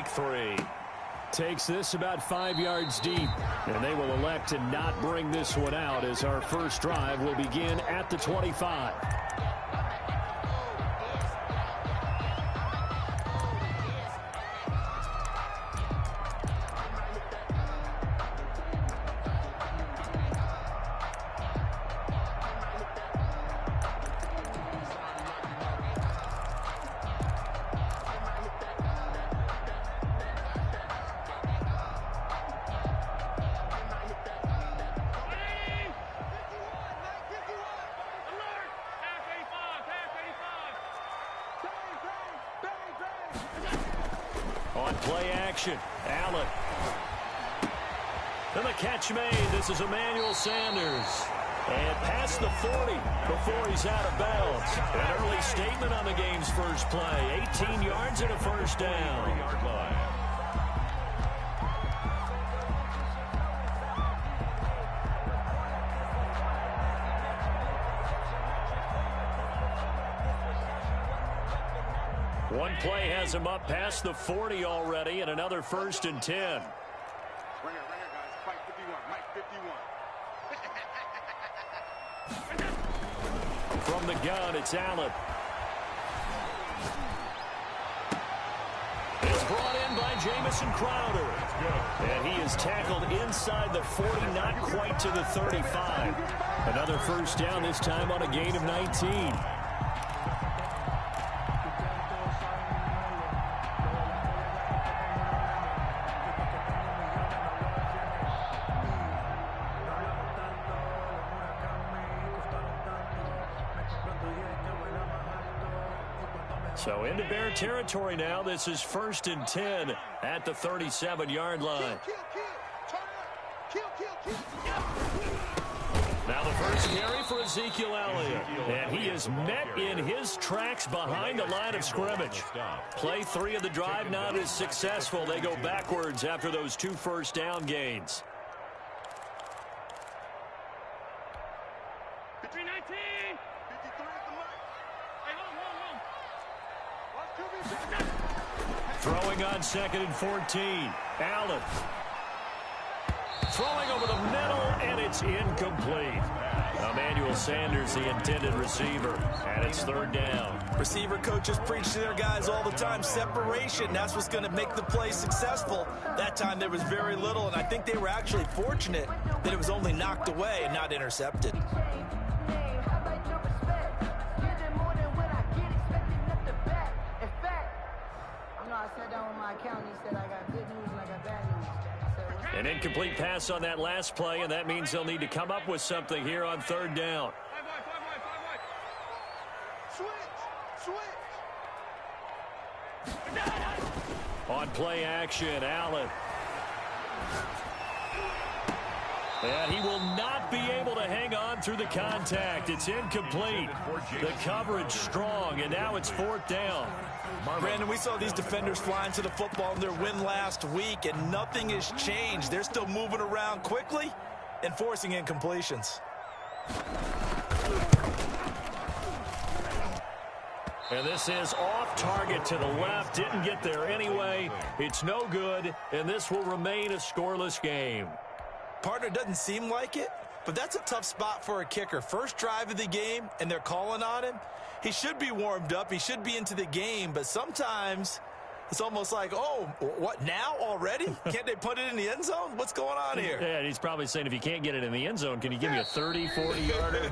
3. Takes this about 5 yards deep, and they will elect to not bring this one out as our first drive will begin at the 25. On play action, Allen. And the catch made. This is Emmanuel Sanders. And past the 40 before he's out of bounds. An early statement on the game's first play. 18 yards and a first down. One play has him up past the 40 already, and another 1st and 10. Ringer, guys. Mike 51. From the gun, it's Allen. It's brought in by Jamison Crowder. And he is tackled inside the 40, not quite to the 35. Another first down, this time on a gain of 19. So into Bear territory now. This is 1st and 10 at the 37-yard line. Now the first carry for Ezekiel Elliott. And he is met in his tracks behind the line of scrimmage. Play 3 of the drive not as successful. They go backwards after those 2 first down gains. Between 19. 53 at the mark. Hey, Throwing on 2nd and 14. Allen. Throwing over the middle, and it's incomplete. Emmanuel Sanders, the intended receiver, and it's 3rd down. Receiver coaches preach to their guys all the time. Separation, that's what's going to make the play successful. That time there was very little, and I think they were actually fortunate that it was only knocked away and not intercepted. An incomplete pass on that last play, and that means they'll need to come up with something here on 3rd down. On play action, Allen. And he will not be able to hang on through the contact. It's incomplete. The coverage strong, and now it's 4th down. Brandon, we saw these defenders flying to the football in their win last week, and nothing has changed. They're still moving around quickly and forcing incompletions. And this is off target to the left. Didn't get there anyway. It's no good, and this will remain a scoreless game. Partner, doesn't seem like it, but that's a tough spot for a kicker. First drive of the game, and they're calling on him. He should be warmed up. He should be into the game, but sometimes it's almost like, oh, what, now already? Can't they put it in the end zone? What's going on here? Yeah, he's probably saying, if you can't get it in the end zone, can you give me a 30, 40-yarder?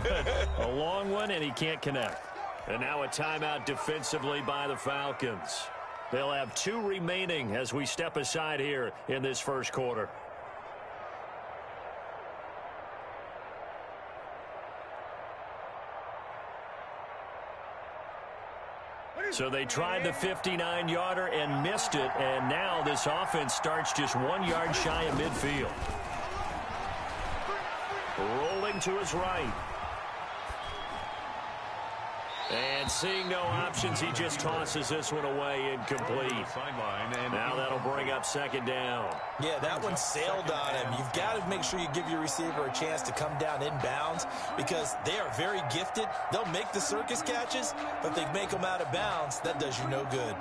A long one, and he can't connect. And now a timeout defensively by the Falcons. They'll have 2 remaining as we step aside here in this first quarter. So they tried the 59-yarder and missed it, and now this offense starts just 1 yard shy of midfield. Rolling to his right. And seeing no options, he just tosses this one away incomplete. Now that'll bring up 2nd down. Yeah, that one sailed on him. You've got to make sure you give your receiver a chance to come down inbounds because they are very gifted. They'll make the circus catches, but if they make them out of bounds, that does you no good.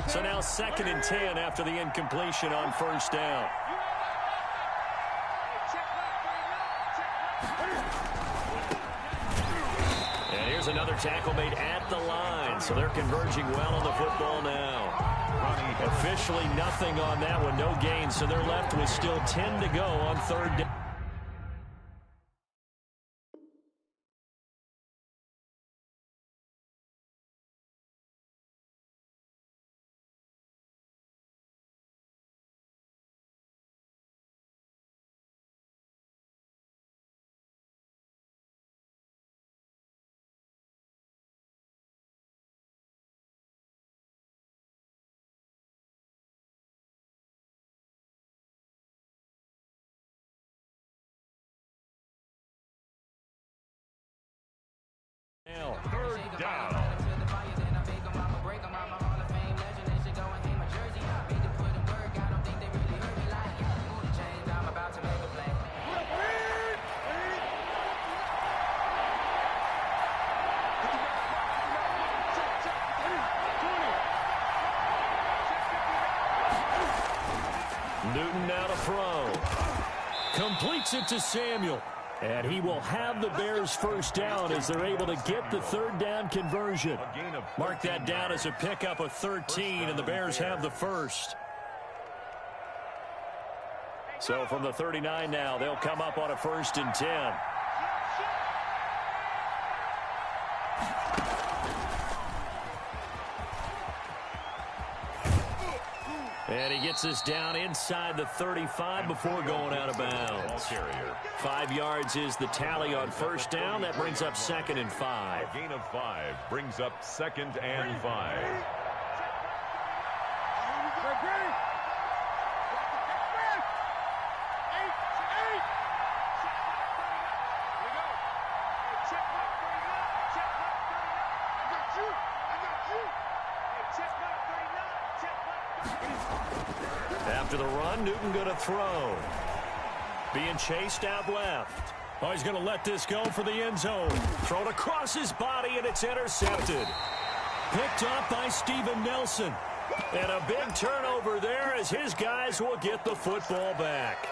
So now 2nd and 10 after the incompletion on first down. And here's another tackle made at the line. So they're converging well on the football now. Officially nothing on that one. No gain. So they're left with still 10 to go on 3rd down. Now, 3rd down. Newton now to throw. Completes it to Samuel. And he will have the Bears first down as they're able to get the 3rd down conversion. Mark that down as a pickup of 13, and the Bears have the first. So from the 39 now, they'll come up on a 1st and 10. And he gets us down inside the 35 before going out of bounds. 5 yards is the tally on first down. That brings up 2nd and 5. A gain of 5 brings up 2nd and 5. After the run, Newton going to throw. Being chased out left. Oh, he's going to let this go for the end zone. Thrown across his body, and it's intercepted. Picked up by Steven Nelson. And a big turnover there as his guys will get the football back.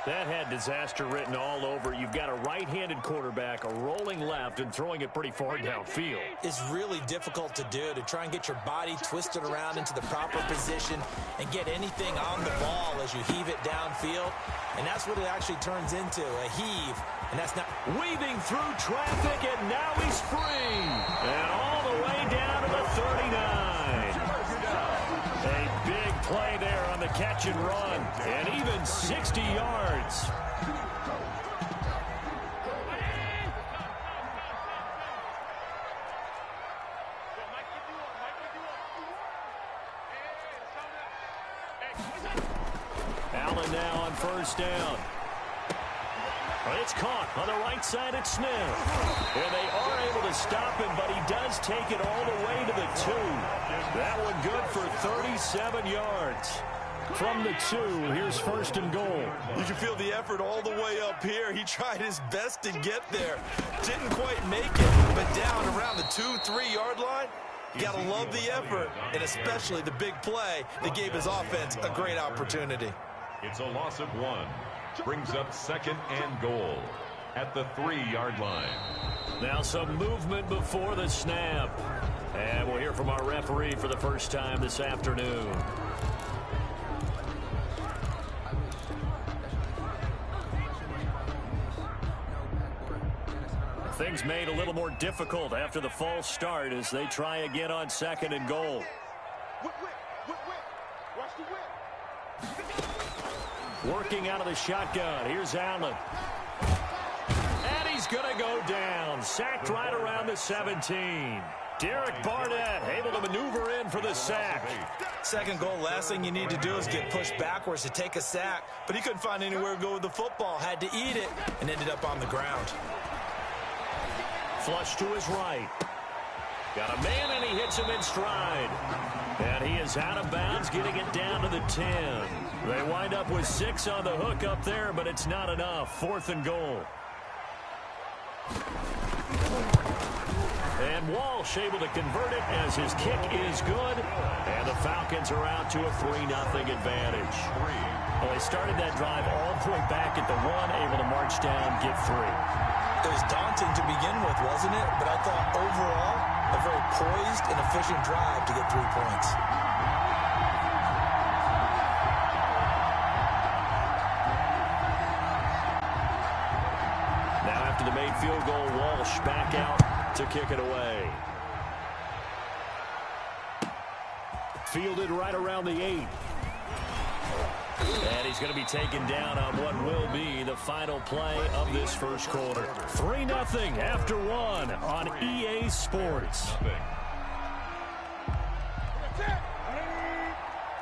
That had disaster written all over. You've got a right-handed quarterback, a rolling left, and throwing it pretty far downfield. It's really difficult to do, to try and get your body twisted around into the proper position and get anything on the ball as you heave it downfield. And that's what it actually turns into, a heave. And that's not weaving through traffic, and now he's free. And all the way down to the 39. A big play there on the catch and run, and even 60 yards. Allen now on first down. It's caught on the right side at Smith. And they are able to stop him, but he does take it all the way to the 2. That one good for 37 yards. From the 2, here's 1st and goal. You can feel the effort all the way up here. He tried his best to get there. Didn't quite make it, but down around the 2-3 yard line. You got to love the effort, and especially the big play that gave his offense a great opportunity. It's a loss of 1. Brings up 2nd and goal at the 3-yard line. Now some movement before the snap. And we'll hear from our referee for the first time this afternoon. Things made a little more difficult after the false start as they try again on 2nd and goal. Working out of the shotgun. Here's Allen. And he's going to go down. Sacked right around the 17. Derek Barnett able to maneuver in for the sack. 2nd goal, last thing you need to do is get pushed backwards to take a sack. But he couldn't find anywhere to go with the football. Had to eat it and ended up on the ground. Flush to his right. Got a man, and he hits him in stride. And he is out of bounds, getting it down to the 10. They wind up with 6 on the hook up there, but it's not enough. 4th and goal. And And Walsh able to convert it as his kick is good. And the Falcons are out to a 3-0 advantage. Well, they started that drive all the way back at the 1, able to march down, get 3. It was daunting to begin with, wasn't it? But I thought overall, a very poised and efficient drive to get 3 points. Now after the made field goal, Walsh back out to kick it away. Fielded right around the 8. And he's going to be taken down on what will be the final play of this first quarter. 3-0 after 1 on EA Sports.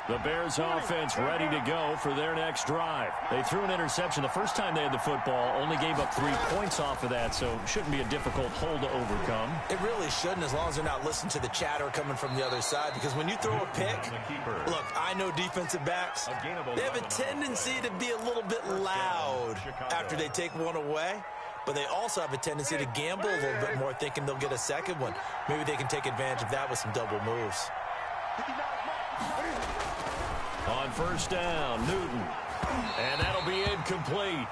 The Bears offense ready to go for their next drive. They threw an interception the first time they had the football, only gave up 3 points off of that, so shouldn't be a difficult hole to overcome. It really shouldn't, as long as they're not listening to the chatter coming from the other side, because when you throw a pick, look, I know defensive backs, they have a tendency to be a little bit loud after they take one away, but they also have a tendency to gamble a little bit more, thinking they'll get a second one. Maybe they can take advantage of that with some double moves. On first down, Newton. And that'll be incomplete.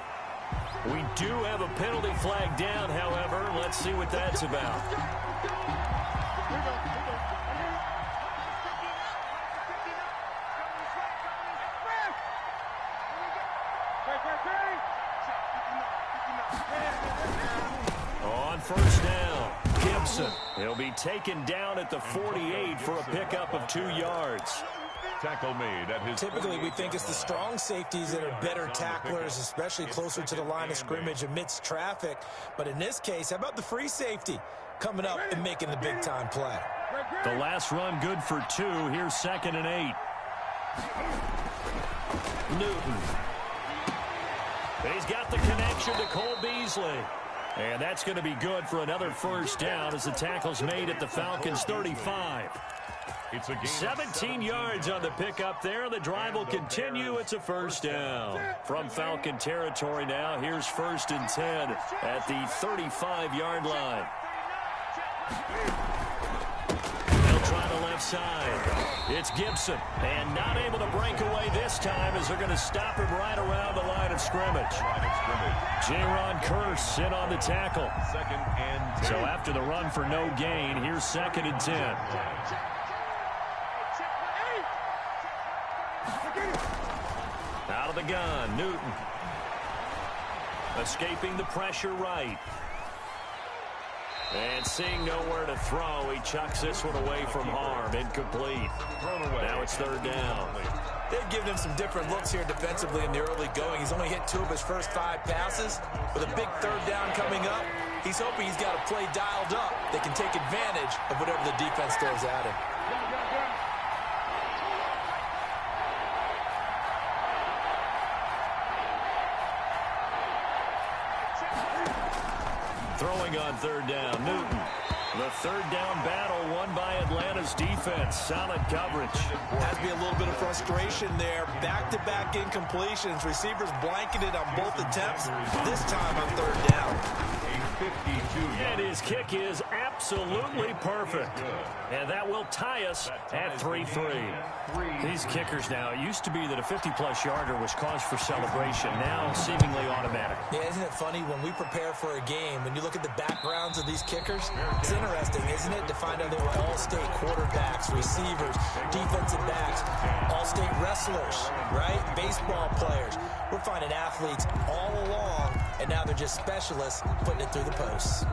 We do have a penalty flag down, however. Let's see what that's about. On first down, Gibson. He'll be taken down at the 48 for a pickup of 2 yards. Tackle made at his. Typically, we think it's the strong safeties that are better tacklers, especially closer to the line of scrimmage amidst traffic. But in this case, how about the free safety coming up and making the big-time play? The last run good for 2. Here's 2nd and 8. Newton. He's got the connection to Cole Beasley. And that's going to be good for another first down as the tackle's made at the Falcons' 35. 17 yards on the pickup there. The drive will continue. It's a first down. From Falcon territory now, here's 1st and 10 at the 35-yard line. They'll try the left side. It's Gibson. And not able to break away this time as they're going to stop him right around the line of scrimmage. Jaron Kearse in on the tackle. 2nd and 10. So after the run for no gain, here's 2nd and 10. Out of the gun, Newton. Escaping the pressure right. And seeing nowhere to throw, he chucks this one away from harm. Incomplete. Now it's 3rd down. They've given him some different looks here defensively in the early going. He's only hit 2 of his first 5 passes. With a big 3rd down coming up, he's hoping he's got a play dialed up that can take advantage of whatever the defense throws at him. Throwing on 3rd down, Newton. The 3rd down battle won by Atlanta's defense. Solid coverage. Has to be a little bit of frustration there. Back-to-back incompletions. Receivers blanketed on both attempts. This time on 3rd down. And his kick is absolutely perfect. And that will tie us at 3-3. These kickers now, it used to be that a 50-plus yarder was cause for celebration. Now seemingly automatic. Yeah, isn't it funny when we prepare for a game, when you look at the backgrounds of these kickers, it's interesting, isn't it, to find out they were all-state quarterbacks, receivers, defensive backs, all-state wrestlers, right? Baseball players. We're finding athletes all along, and now they're just specialists putting it through the posts.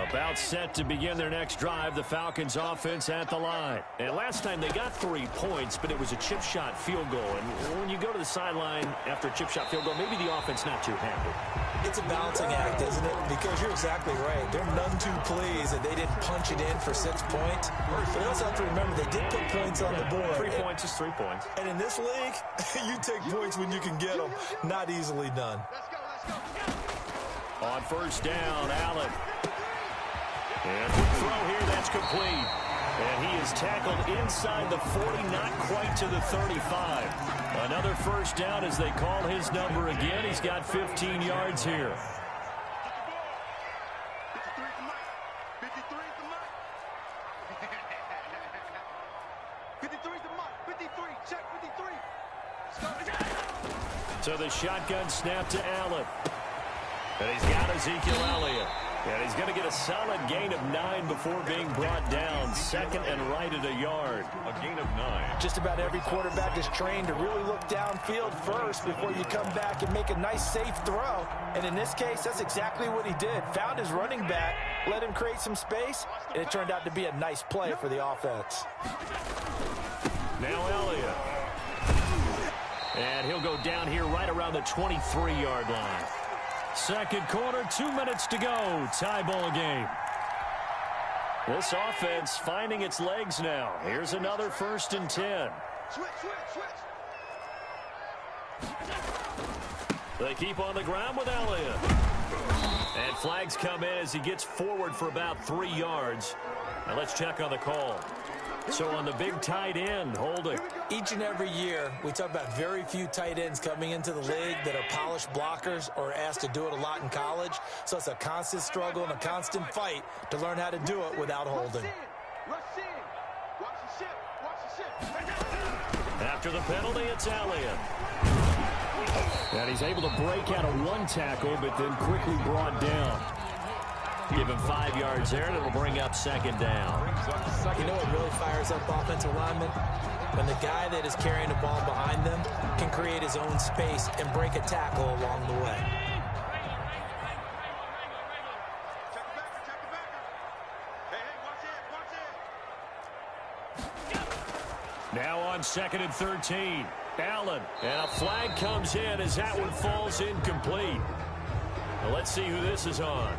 About set to begin their next drive, the Falcons offense at the line. And last time they got 3 points, but it was a chip shot field goal. And when you go to the sideline after a chip shot field goal, maybe the offense not too happy. It's a balancing act, isn't it? Because you're exactly right. They're none too pleased that they didn't punch it in for 6 points. But you also have to remember they did put points on the board. 3 points is 3 points. And in this league, you take points when you can get them. Not easily done. On first down, Allen. And quick throw here, that's complete. And he is tackled inside the 40, not quite to the 35. Another first down as they call his number again. He's got 15 yards here. the mic. 53 is the mic. 53 is the mic. 53. Check 53. Let's go. So the shotgun snap to Allen. And he's got Ezekiel Elliott. And he's going to get a solid gain of 9 before being brought down. Second and right at a yard. A gain of 9. Just about every quarterback is trained to really look downfield first before you come back and make a nice, safe throw. And in this case, that's exactly what he did. Found his running back, let him create some space, and it turned out to be a nice play for the offense. Now Elliott. And he'll go down here right around the 23-yard line. Second quarter, 2 minutes to go. Tie ball game. This offense finding its legs now. Here's another 1st and 10. Switch. They keep on the ground with Elliott. And flags come in as he gets forward for about 3 yards. Now let's check on the call. So on the big tight end, holding. Each and every year, we talk about very few tight ends coming into the league that are polished blockers or asked to do it a lot in college. So it's a constant struggle and a constant fight to learn how to do it without holding. Rush in. Watch the ship. After the penalty, it's Elliott. And he's able to break out of 1 tackle, but then quickly brought down. Give him 5 yards there, and it'll bring up 2nd down. You know what really fires up offensive linemen? When the guy that is carrying the ball behind them can create his own space and break a tackle along the way. Check the backer. Hey, watch it. Now on 2nd and 13. Allen. And a flag comes in as that one falls incomplete. Now let's see who this is on.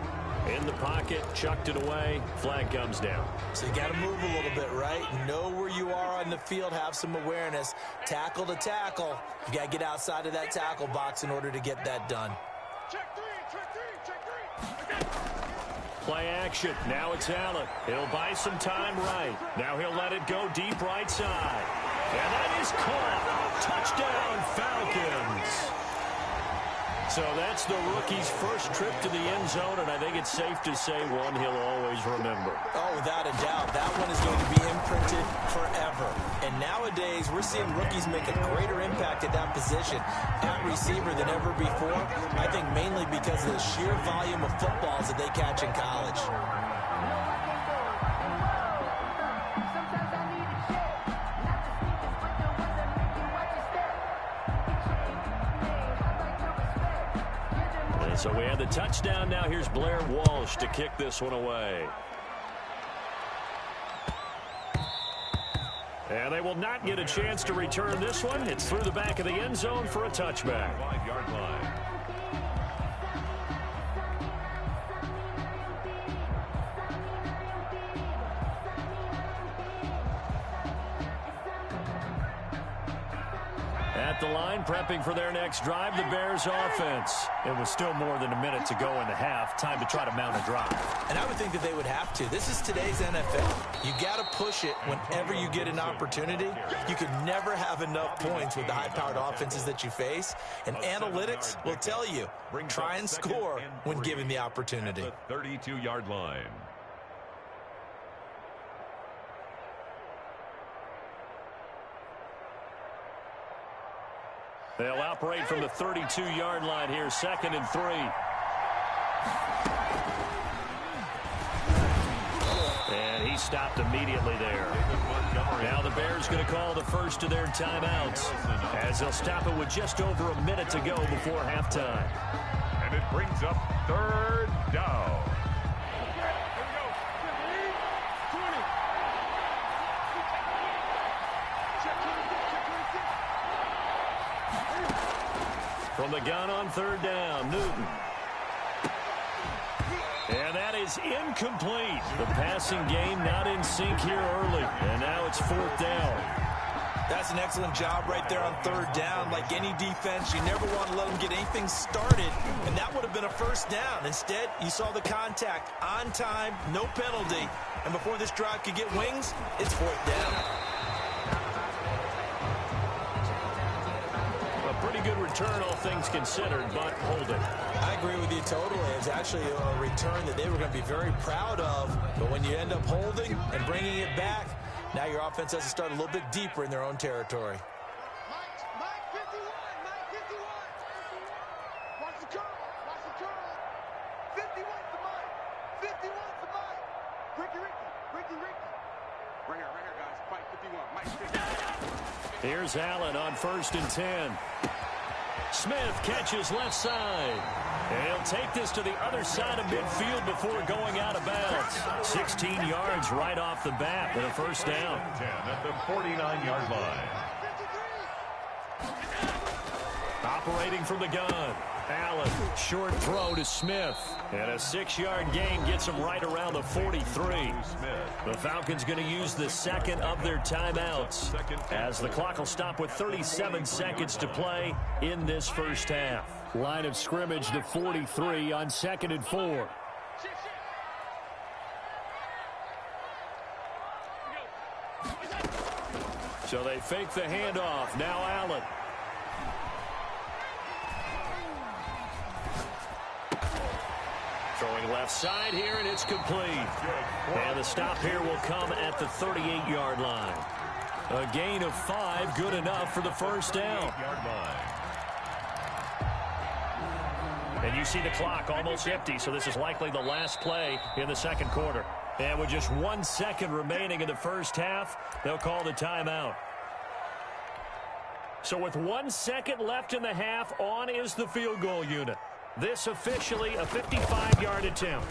In the pocket, chucked it away, flag comes down. So you got to move a little bit, right? Know where you are on the field, have some awareness. Tackle to tackle. You got to get outside of that tackle box in order to get that done. Check three. Play action. Now it's Allen. He'll buy some time right. Now he'll let it go deep right side. And that is caught. Touchdown, Falcons. So that's the rookie's first trip to the end zone, and I think it's safe to say one he'll always remember. Oh, without a doubt. That one is going to be imprinted forever. And nowadays, we're seeing rookies make a greater impact at that position at receiver than ever before. I think mainly because of the sheer volume of footballs that they catch in college. So we have the touchdown. Now here's Blair Walsh to kick this one away. And they will not get a chance to return this one. It's through the back of the end zone for a touchback. 5-yard line. At the line, prepping for their next drive, the Bears offense. It was still more than a minute to go in the half. Time to try to mount a drive. And I would think that they would have to. This is today's NFL. You got to push it whenever you get an opportunity. You can never have enough points with the high-powered offenses that you face. And analytics will tell you, try and score when given the opportunity. At the 32-yard line. They'll operate from the 32-yard line here, 2nd and 3. And he stopped immediately there. Now the Bears going to call the first of their timeouts as they'll stop it with just over a minute to go before halftime. And it brings up 3rd down. From the gun on 3rd down, Newton. And that is incomplete. The passing game not in sync here early. And now it's 4th down. That's an excellent job right there on 3rd down. Like any defense, you never want to let them get anything started. And that would have been a 1st down. Instead, you saw the contact on time, no penalty. And before this drive could get wings, it's 4th down. A pretty good return, all things considered, but holding. I agree with you totally. It's actually a return that they were going to be very proud of. But when you end up holding and bringing it back, now your offense has to start a little bit deeper in their own territory. Mike 51, Mike 51. Watch the curl, watch the curl. 51 to Mike, 51 to Mike. Ricky. Right here, guys. Fight 51, Mike 51. Here's Allen on 1st and 10. Smith catches left side. And he'll take this to the other side of midfield before going out of bounds. 16 yards right off the bat with a first down. 10 at the 49-yard line. Operating from the gun. Allen, short throw to Smith. And a 6-yard gain gets him right around the 43. The Falcons going to use the second of their timeouts, as the clock will stop with 37 seconds to play in this first half. Line of scrimmage to 43 on 2nd and 4. So they fake the handoff. Now Allen. Throwing left side here, and it's complete. And the stop here will come at the 38-yard line. A gain of 5, good enough for the first down. And you see the clock almost empty, so this is likely the last play in the second quarter. And with just 1 second remaining in the first half, they'll call the timeout. So with 1 second left in the half, on is the field goal unit. This officially a 55-yard attempt.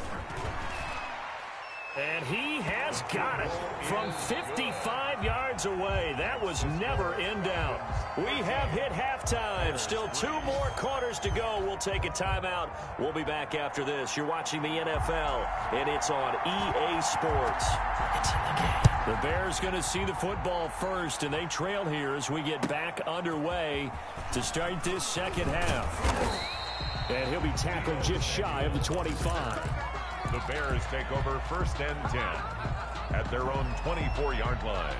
And he has got it from 55 yards away. That was never in doubt. We have hit halftime. Still 2 more quarters to go. We'll take a timeout. We'll be back after this. You're watching the NFL, and it's on EA Sports. It's in the game. The Bears going to see the football first, and they trail here as we get back underway to start this second half. And he'll be tackled just shy of the 25. The Bears take over 1st and 10 at their own 24-yard line.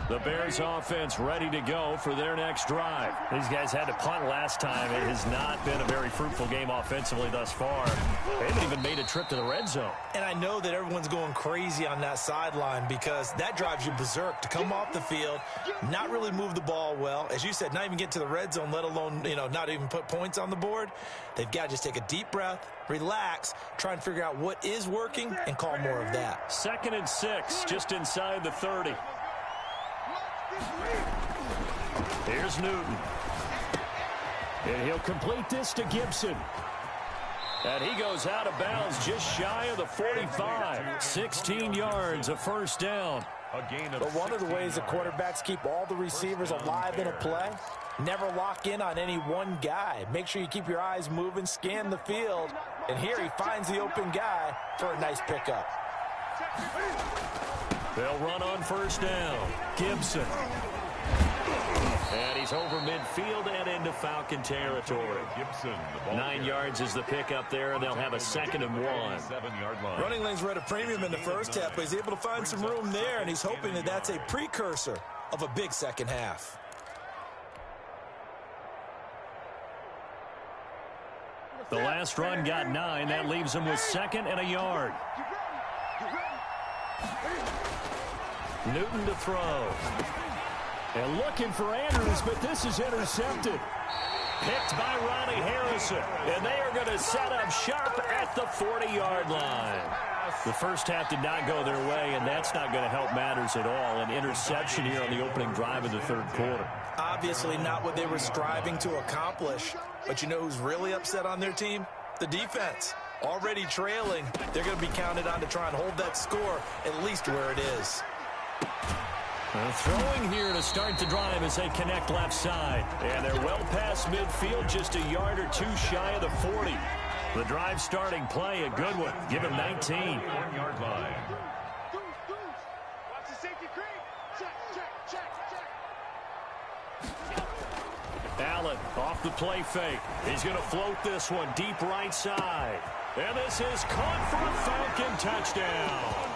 The Bears offense ready to go for their next drive. These guys had to punt last time. It has not been a very fruitful game offensively thus far. They haven't even made a trip to the red zone. And I know that everyone's going crazy on that sideline because that drives you berserk to come off the field, not really move the ball well. As you said, not even get to the red zone, let alone, not even put points on the board. They've got to just take a deep breath, relax, try and figure out what is working, and call more of that. 2nd and 6, just inside the 30. Here's Newton. And he'll complete this to Gibson. And he goes out of bounds just shy of the 45. 16 yards, a first down. But one of the ways the quarterbacks keep all the receivers alive in a play, never lock in on any one guy. Make sure you keep your eyes moving, scan the field. And here he finds the open guy for a nice pickup. They'll run on first down. Gibson. And he's over midfield and into Falcon territory. 9 yards is the pickup there, and they'll have a 2nd and 1. Running lanes were at a premium in the first half, but he's able to find some room there, and he's hoping that that's a precursor of a big second half. The last run got 9. That leaves him with 2nd and a yard. Newton to throw. And looking for Andrews, but this is intercepted. Picked by Ronnie Harrison. And they are going to set up shop at the 40-yard line. The first half did not go their way, and that's not going to help matters at all. An interception here on the opening drive of the third quarter. Obviously not what they were striving to accomplish. But you know who's really upset on their team? The defense. Already trailing, they're going to be counted on to try and hold that score at least where it is. Throwing here to start the drive as they connect left side. And they're well past midfield, just a yard or 2 shy of the 40. The drive starting play, a good one. Give him 19. 1-yard line. Watch the safety creep. Check. Allen off the play fake. He's going to float this one deep right side. And this is caught for a Falcon touchdown.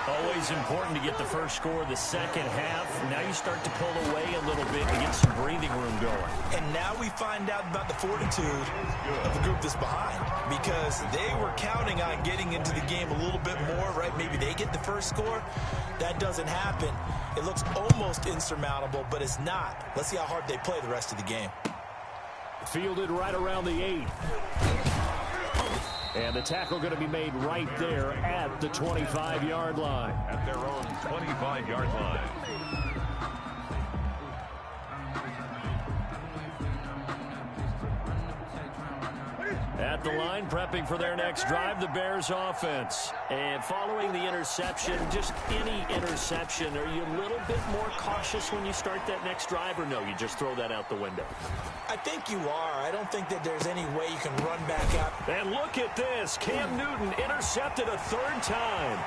Always important to get the first score of the second half. Now you start to pull away a little bit and get some breathing room going. And now we find out about the fortitude of the group that's behind, because they were counting on getting into the game a little bit more, right? Maybe they get the first score. That doesn't happen. It looks almost insurmountable, but it's not. Let's see how hard they play the rest of the game. Fielded right around the 8. And the tackle going to be made right there at the 25-yard line. At their own 25-yard line. At the line, prepping for their next drive, the Bears offense. And following the interception, just any interception, are you a little bit more cautious when you start that next drive, or no, you just throw that out the window? I think you are. I don't think that there's any way you can run back out. And look at this. Cam Newton intercepted a third time.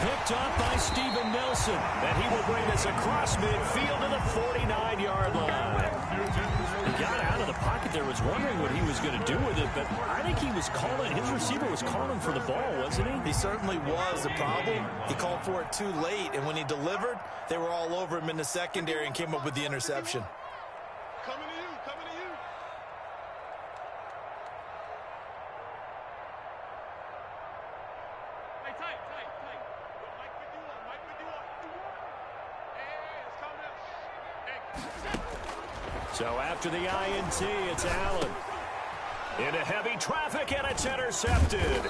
Picked up by Steven Nelson. And he will bring this across midfield to the 49-yard line. He got out of the pocket there, was wondering what he was going to do with it, but I think he was calling, his receiver was calling for the ball, wasn't he? He certainly was. The problem, he called for it too late, and when he delivered, they were all over him in the secondary and came up with the interception. Coming to you, coming to you. Hey, tight. Mike 51. Hey, it's coming out. Hey. So after the INT, it's Allen. Into heavy traffic, and it's intercepted.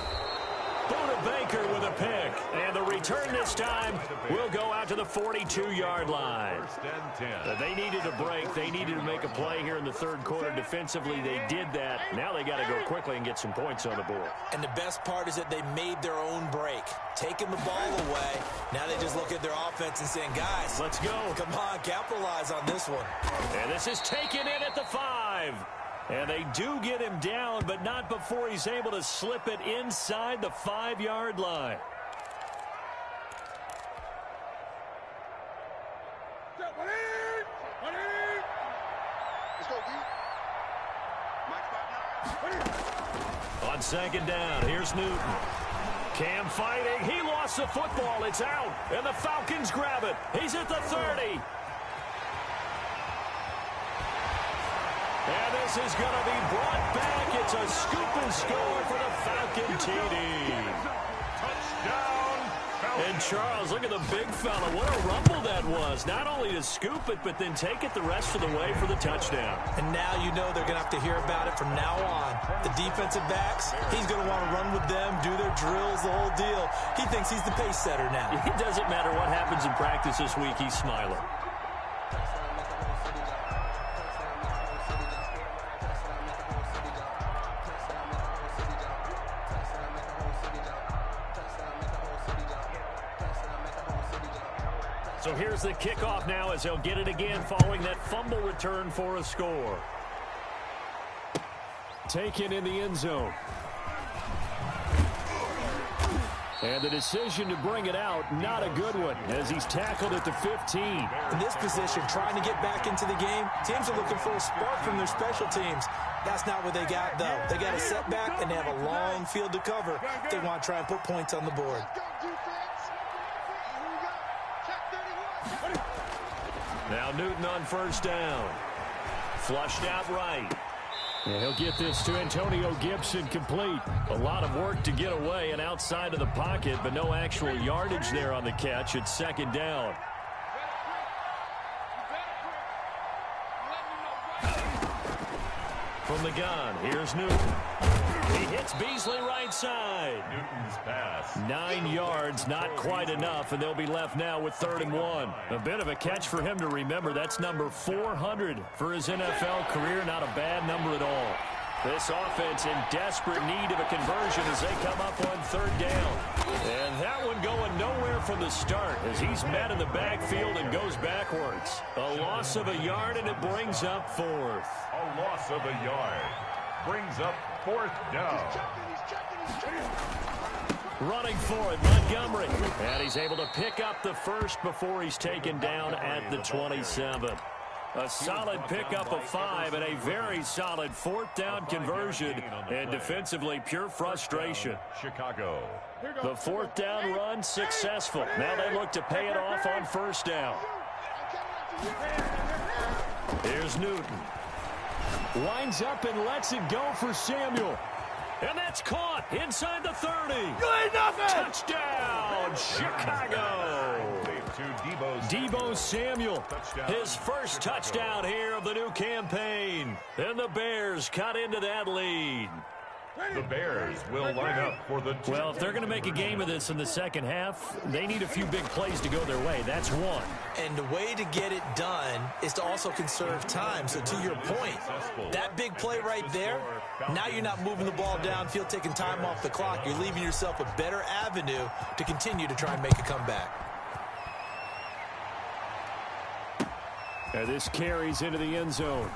Buda Baker with a pick. And the return this time will go out to the 42-yard line. First and 10. They needed a break. They needed to make a play here in the third quarter. Defensively, they did that. Now they got to go quickly and get some points on the board. And the best part is that they made their own break, taking the ball away. Now they just look at their offense and saying, guys, Let's go. Come on, capitalize on this one. And this is taken in at the 5. And they do get him down, but not before he's able to slip it inside the 5-yard line. Let's go, D. Mike 5-9. On second down, here's Newton. Cam fighting. He lost the football. It's out. And the Falcons grab it. He's at the 30. And this is going to be brought back. It's a scoop and score for the Falcon TD. Touchdown, Falcons. And Charles, look at the big fella. What a rumble that was. Not only to scoop it, but then take it the rest of the way for the touchdown. And now you know they're going to have to hear about it from now on. The defensive backs, he's going to want to run with them, do their drills, the whole deal. He thinks he's the pace setter now. It doesn't matter what happens in practice this week. He's smiling. So here's the kickoff now as they'll get it again following that fumble return for a score. Taken in the end zone. And the decision to bring it out, not a good one, as he's tackled at the 15. In this position, trying to get back into the game, teams are looking for a spark from their special teams. That's not what they got, though. They got a setback, and they have a long field to cover if they want to try and put points on the board. Let's go, defense. Here we go. Check 31. Now Newton on first down. Flushed out right. And he'll get this to Antonio Gibson complete. A lot of work to get away and outside of the pocket, but no actual yardage there on the catch. It's second down. From the gun, here's Newton. He hits Beasley right side. Newton's pass. 9 yards, not quite enough, and they'll be left now with 3rd and 1. A bit of a catch for him to remember. That's number 400 for his NFL career. Not a bad number at all. This offense in desperate need of a conversion as they come up on 3rd down. And that one going nowhere from the start as he's met in the backfield and goes backwards. A loss of a yard, and it brings up 4th. A loss of a yard. Brings up 4th down. Running for it, Montgomery. And he's able to pick up the first before he's taken down at the 27. A solid pickup of 5 and a very solid 4th down conversion. And defensively, pure frustration. Chicago. The 4th down run successful. Now they look to pay it off on 1st down. Here's Newton. Winds up and lets it go for Samuel. And that's caught inside the 30. Touchdown, Chicago. Deebo Samuel, his first touchdown here of the new campaign. And the Bears cut into that lead. The Bears will line up for the... Well, if they're going to make a game of this in the second half, they need a few big plays to go their way. That's one. And the way to get it done is to also conserve time. So to your point, that big play right there, now you're not moving the ball downfield, taking time off the clock. You're leaving yourself a better avenue to continue to try and make a comeback. And this carries into the end zone.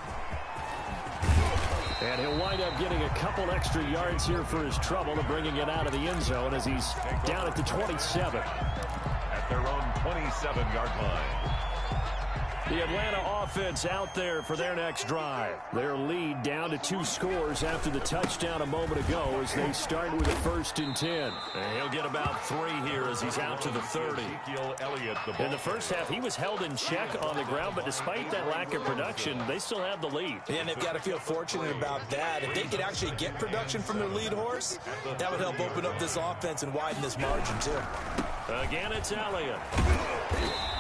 And he'll wind up getting a couple extra yards here for his trouble and bringing it out of the end zone as he's down at the 27. At their own 27-yard line. The Atlanta offense out there for their next drive. Their lead down to 2 scores after the touchdown a moment ago as they start with a 1st and 10. And he'll get about 3 here as he's out to the 30. In the first half, he was held in check on the ground, but despite that lack of production, they still have the lead. And they've got to feel fortunate about that. If they could actually get production from their lead horse, that would help open up this offense and widen this margin, too. Again, it's Elliott.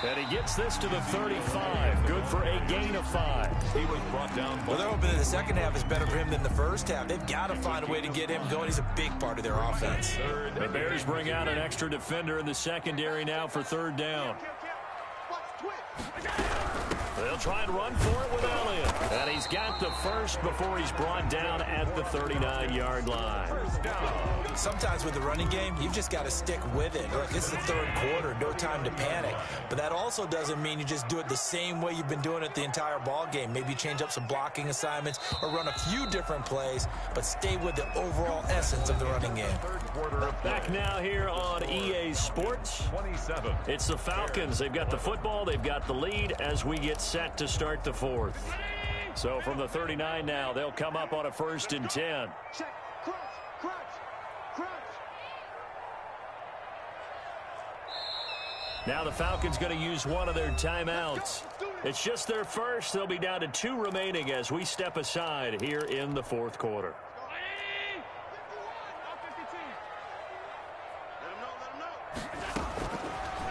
And he gets this to the 35. Good for a gain of 5. He was brought down. Well, they're hoping that the second half is better for him than the first half. They've got to find a way to get him going. He's a big part of their offense. The Bears bring out an extra defender in the secondary now for 3rd down. They'll try and run for it with Elliott. And he's got the first before he's brought down at the 39-yard line. Sometimes with the running game, you've just got to stick with it. Look, it's the 3rd quarter, no time to panic. But that also doesn't mean you just do it the same way you've been doing it the entire ball game. Maybe change up some blocking assignments or run a few different plays, but stay with the overall essence of the running game. Back now here on EA Sports. 27. It's the Falcons. They've got the football. They've got the lead as we get set to start the 4th. So from the 39 now, they'll come up on a 1st and 10. Check. Crunch. Now the Falcons going to use one of their timeouts. It's just their first. They'll be down to 2 remaining as we step aside here in the 4th quarter.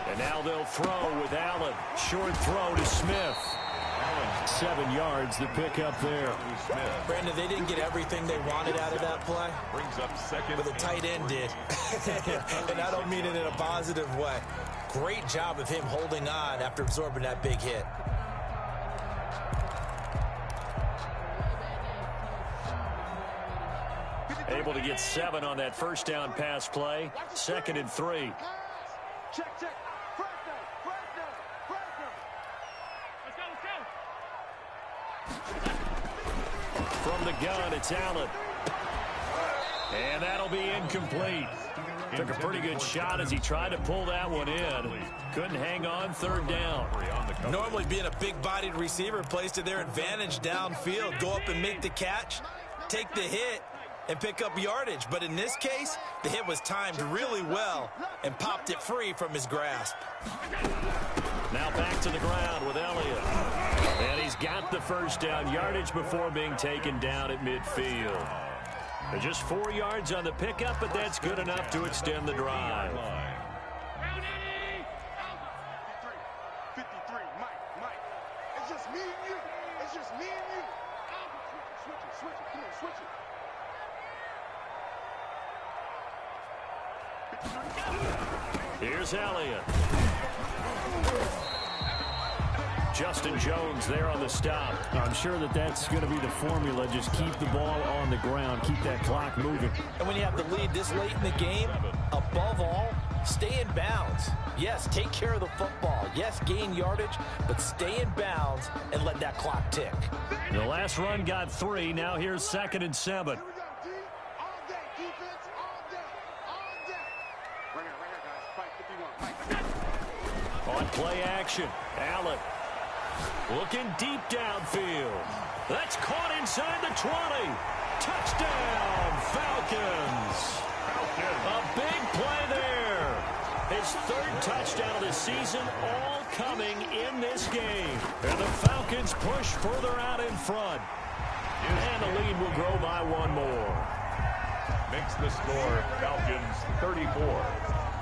And now they'll throw with Allen. Short throw to Smith. 7 yards, the pickup there. Brandon, they didn't get everything they wanted out of that play, Brings up second. but the tight end did. And I don't mean it in a positive way. Great job of him holding on after absorbing that big hit. Able to get 7 on that 1st down pass play. 2nd and 3. Check. First down. From the gun, it's Allen. And that'll be incomplete. Took a pretty good shot as he tried to pull that one in. Couldn't hang on. 3rd down. Normally being a big-bodied receiver plays to their advantage downfield. Go up and make the catch, take the hit, and pick up yardage. But in this case, the hit was timed really well and popped it free from his grasp. Now back to the ground with Elliott. And he's got the 1st down yardage before being taken down at midfield. They're just 4 yards on the pickup, but that's good enough to extend the drive. 53, Mike. It's just me and you. Switch it. Come on, switch it. Here's Elliott. Justin Jones there on the stop. I'm sure that's going to be the formula. Just keep the ball on the ground. Keep that clock moving. And when you have the lead this late in the game, above all, stay in bounds. Yes, take care of the football. Yes, gain yardage, but stay in bounds and let that clock tick. The last run got 3. Now here's 2nd and 7. Here we go, D. All day, defense, all day. Right here, guys. Fight 51. On play action, Allen. Looking deep downfield. That's caught inside the 20. Touchdown, Falcons. A big play there. His third touchdown of the season, all coming in this game. And the Falcons push further out in front. And the lead will grow by one more. Makes the score Falcons 34.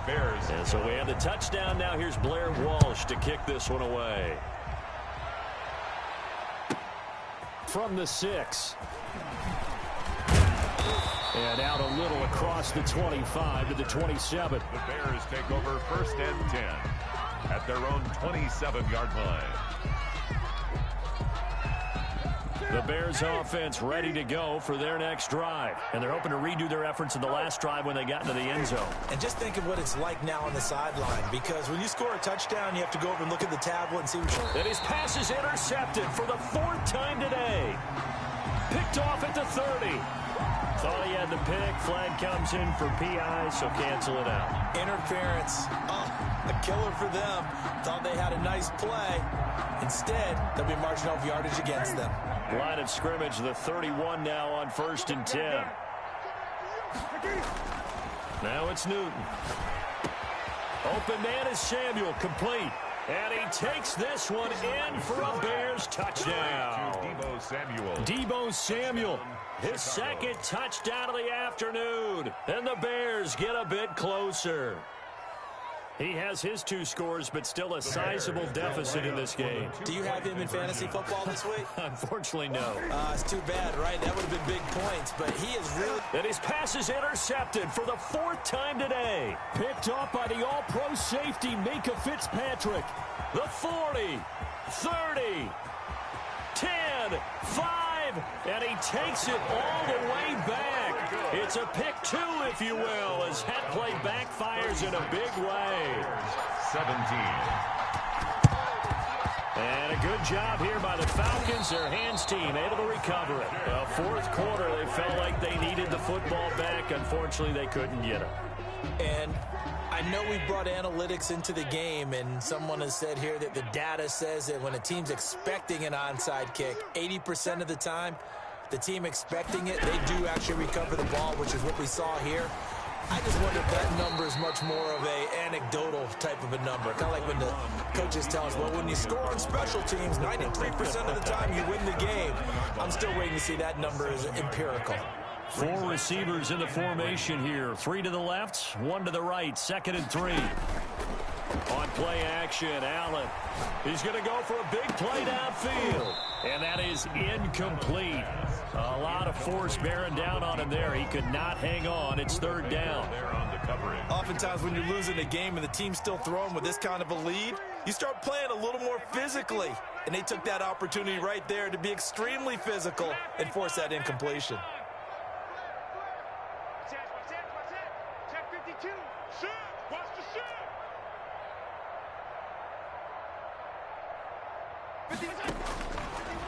Bears. And so we have the touchdown. Now here's Blair Walsh to kick this one away. From the 6. And out a little across the 25 to the 27. The Bears take over 1st and 10 at their own 27-yard line. The Bears offense ready to go for their next drive. And they're hoping to redo their efforts in the last drive when they got into the end zone. And just think of what it's like now on the sideline, because when you score a touchdown, you have to go over and look at the tablet and see what you're... And his pass is intercepted for the 4th time today. Picked off at the 30. Thought he had the pick. Flag comes in for PI, so cancel it out. Interference. Oh, a killer for them. Thought they had a nice play. Instead, they'll be marching off yardage against them. Line of scrimmage, the 31 now on 1st and 10. Now it's Newton. Open man is Samuel, complete. And he takes this one in for a Bears touchdown. Deebo Samuel, his second touchdown of the afternoon. And the Bears get a bit closer. He has his 2 scores, but still a sizable deficit in this game. Do you have him in fantasy football this week? Unfortunately, no. It's too bad, right? That would have been big points, but he is really... And his pass is intercepted for the 4th time today. Picked off by the all-pro safety, Minka Fitzpatrick. The 40, 30, 10, 5, and he takes it all the way back. It's a pick 2, if you will, as that play backfires in a big way. 17. And a good job here by the Falcons, their hands team, able to recover it. 4th quarter, they felt like they needed the football back. Unfortunately, they couldn't get it. And I know we brought analytics into the game, and someone has said here that the data says that when a team's expecting an onside kick, 80% of the time, the team expecting it, they do actually recover the ball, which is what we saw here. I just wonder if that number is much more of a anecdotal type of a number. Kind of like when the coaches tell us, well, when you score on special teams, 93% of the time you win the game. I'm still waiting to see that number is empirical. 4 receivers in the formation here. 3 to the left, 1 to the right. 2nd and 3. On play action, Allen. He's going to go for a big play downfield. And that is incomplete. A lot of force bearing down on him there. He could not hang on. It's 3rd down. Oftentimes when you're losing a game and the team's still throwing with this kind of a lead, you start playing a little more physically. And they took that opportunity right there to be extremely physical and force that incompletion.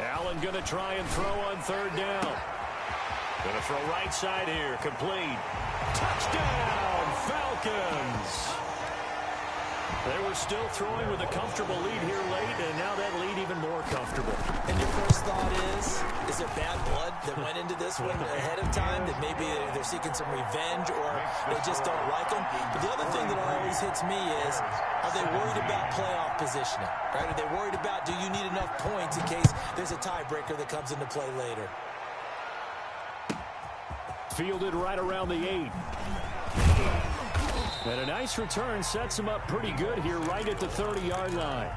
Allen going to try and throw on 3rd down. Going to throw right side here. Complete. Touchdown, Falcons. They were still throwing with a comfortable lead here late, and now that lead even more comfortable. And your first thought is there bad blood that went into this one ahead of time, that maybe they're seeking some revenge or they just don't like them? But the other thing that always hits me is, are they worried about playoff positioning? Right? Are they worried about, do you need enough points in case there's a tiebreaker that comes into play later? Fielded right around the 8. And a nice return sets him up pretty good here right at the 30-yard line.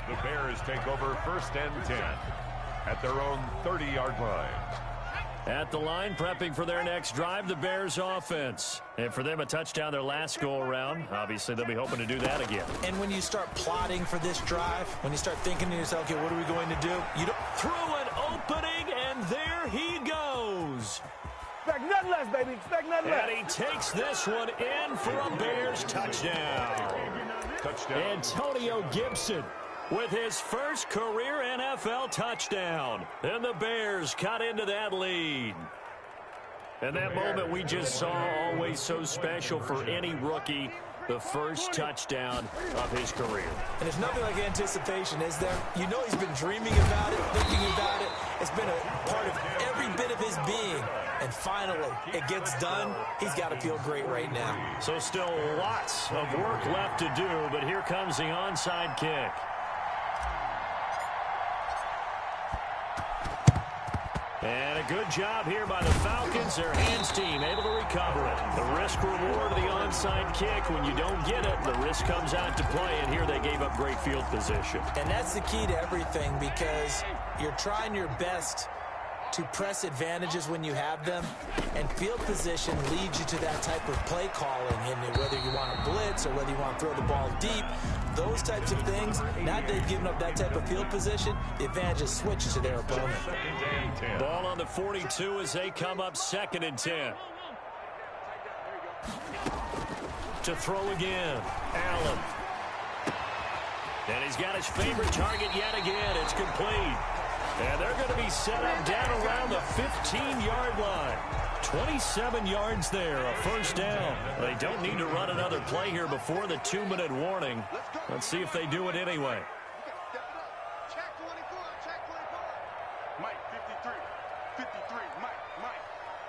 The Bears take over 1st and 10 at their own 30-yard line. At the line, prepping for their next drive, the Bears offense. And for them, a touchdown their last go-around. Obviously, they'll be hoping to do that again. And when you start plotting for this drive, when you start thinking to yourself, okay, what are we going to do? You don't through an opening, and there he goes. Expect nothing less, baby. Expect nothing less. And he takes this one in for a Bears touchdown. Antonio Gibson with his first career NFL touchdown. And the Bears cut into that lead. And that moment we just saw, always so special for any rookie. the first touchdown of his career. And there's nothing like anticipation, is there? You know he's been dreaming about it, thinking about it. It's been a part of every bit of his being. And finally, it gets done. He's got to feel great right now. So still lots of work left to do, but here comes the onside kick. And a good job here by the Falcons. Their hands team able to recover it. The risk reward of the onside kick. When you don't get it, the risk comes out to play. And here they gave up great field position. And that's the key to everything, because you're trying your best to press advantages when you have them, and field position leads you to that type of play calling. And whether you want to blitz or whether you want to throw the ball deep, those types of things, now they've given up that type of field position, the advantage is switched to their opponent. Ball on the 42 as they come up 2nd and 10. To throw again, Allen. And he's got his favorite target yet again. It's complete. And they're going to be set up down around the 15-yard line. 27 yards there, a first down. They don't need to run another play here before the 2-minute warning. Let's see if they do it anyway. Check 24, check 24. Mike, 53, 53, Mike.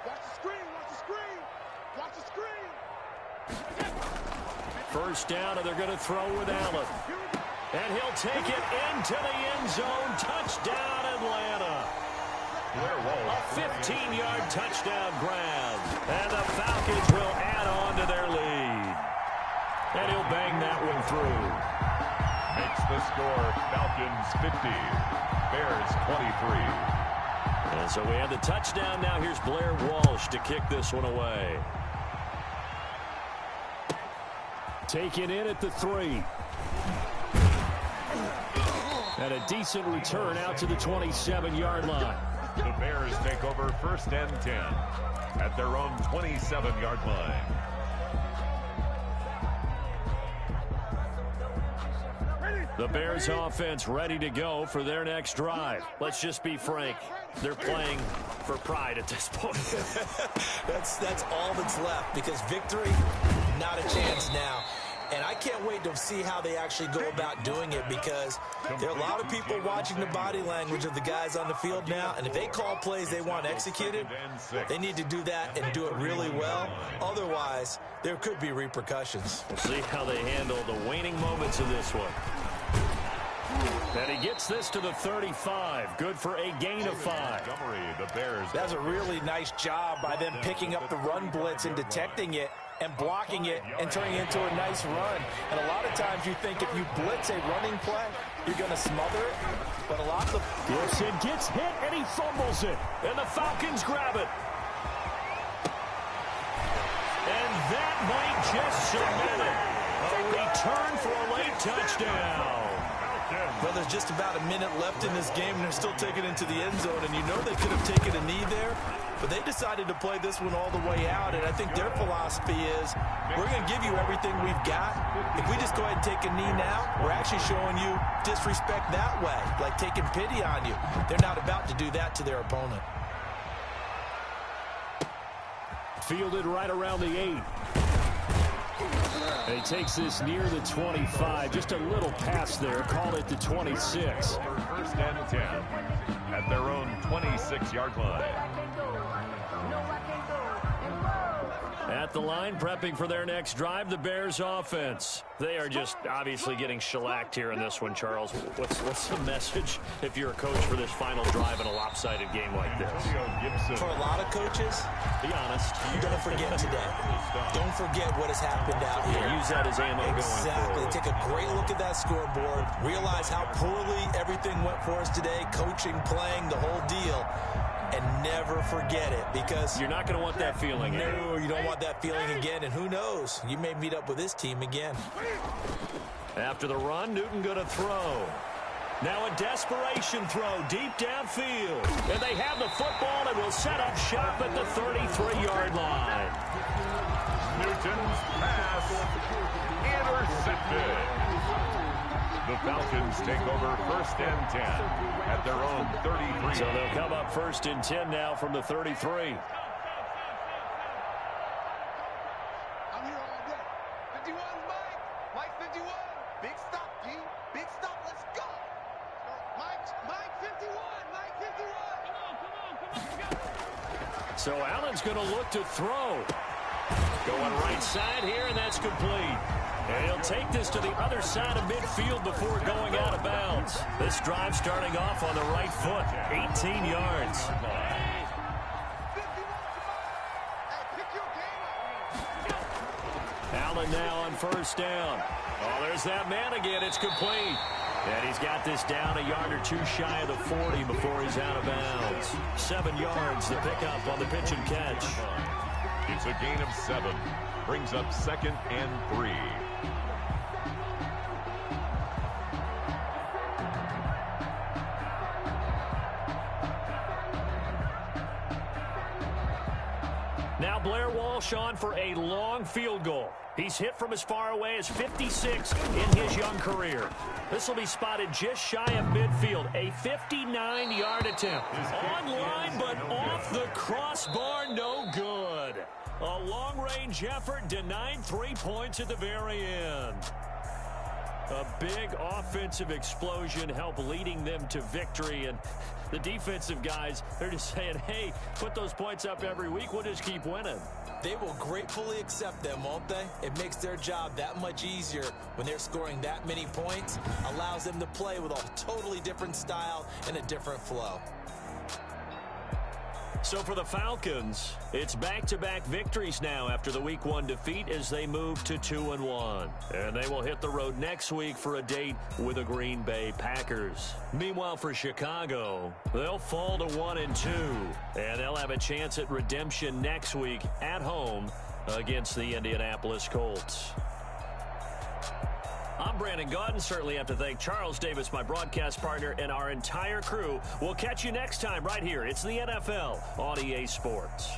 Watch the screen, watch the screen. First down, and they're going to throw with Allen. And he'll take it into the end zone. Touchdown, Atlanta. A 15-yard touchdown grab. And the Falcons will add on to their lead. And he'll bang that one through. Makes the score Falcons 50, Bears 23. And so we have the touchdown. Now here's Blair Walsh to kick this one away. Taken in at the 3. And a decent return out to the 27-yard line. The Bears take over 1st and 10 at their own 27-yard line. The Bears offense ready to go for their next drive. Let's just be frank. They're playing for pride at this point. That's all that's left, because victory, not a chance now. And I can't wait to see how they actually go about doing it, because there are a lot of people watching the body language of the guys on the field now. And if they call plays they want executed, they need to do that and do it really well. Otherwise, there could be repercussions. We'll see how they handle the waning moments of this one. And he gets this to the 35. Good for a gain of 5. That's a really nice job by them picking up the run blitz and detecting it and blocking it and turning it into a nice run. And a lot of times you think if you blitz a running play, you're going to smother it. But a lot of the... Gibson gets hit and he fumbles it. And the Falcons grab it. And that might just cement it. A return for a late touchdown. Well, there's just about a minute left in this game, and they're still taking it into the end zone. And you know they could have taken a knee there, but they decided to play this one all the way out. And I think their philosophy is, we're going to give you everything we've got. If we just go ahead and take a knee now, we're actually showing you disrespect that way, like taking pity on you. They're not about to do that to their opponent. Fielded right around the 8. And he takes this near the 25. Just a little pass there. Called it the 26. 1st and 10 at their own 26-yard line. At the line, prepping for their next drive, the Bears offense. They are just obviously getting shellacked here in this one, Charles. What's the message if you're a coach for this final drive in a lopsided game like this? For a lot of coaches, be honest, don't forget today. Don't forget what has happened out here. Use that as ammo going Exactly. forward. Take a great look at that scoreboard. Realize how poorly everything went for us today. Coaching, playing, the whole deal. And never forget it, because you're not going to want that feeling. No, you don't want that feeling again. And who knows? You may meet up with this team again. After the run, Newton going to throw. Now a desperation throw deep downfield. And they have the football and will set up shop at the 33-yard line. Newton's pass intercepted. The Falcons take over 1st and 10 at their own 33. So they'll come up 1st and 10 now from the 33. I'm here all day. 51's Mike. Mike 51. Big stop, G. Big stop. Let's go. Mike 51. Mike 51. Come on. So Allen's going to look to throw. Going right side here, and that's complete. And he'll take this to the other side of midfield before going out of bounds. This drive starting off on the right foot, 18 yards. Allen now on first down. Oh, there's that man again. It's complete. And he's got this down a yard or two shy of the 40 before he's out of bounds. 7 yards, the pickup on the pitch and catch. It's a gain of 7. Brings up 2nd and 3. Now Blair Walsh on for a long field goal. He's hit from as far away as 56 in his young career. This will be spotted just shy of midfield. A 59-yard attempt. Online, but off the crossbar, no good. A long-range effort denied 3 points at the very end. A big offensive explosion helped leading them to victory. And the defensive guys, they're just saying, hey, put those points up every week. We'll just keep winning. They will gratefully accept them, won't they? It makes their job that much easier when they're scoring that many points. Allows them to play with a totally different style and a different flow. So for the Falcons, it's back-to-back victories now after the Week 1 defeat as they move to 2-1. And they will hit the road next week for a date with the Green Bay Packers. Meanwhile, for Chicago, they'll fall to 1-2. And they'll have a chance at redemption next week at home against the Indianapolis Colts. I'm Brandon Gaudin. Certainly have to thank Charles Davis, my broadcast partner, and our entire crew. We'll catch you next time right here. It's the NFL on EA Sports.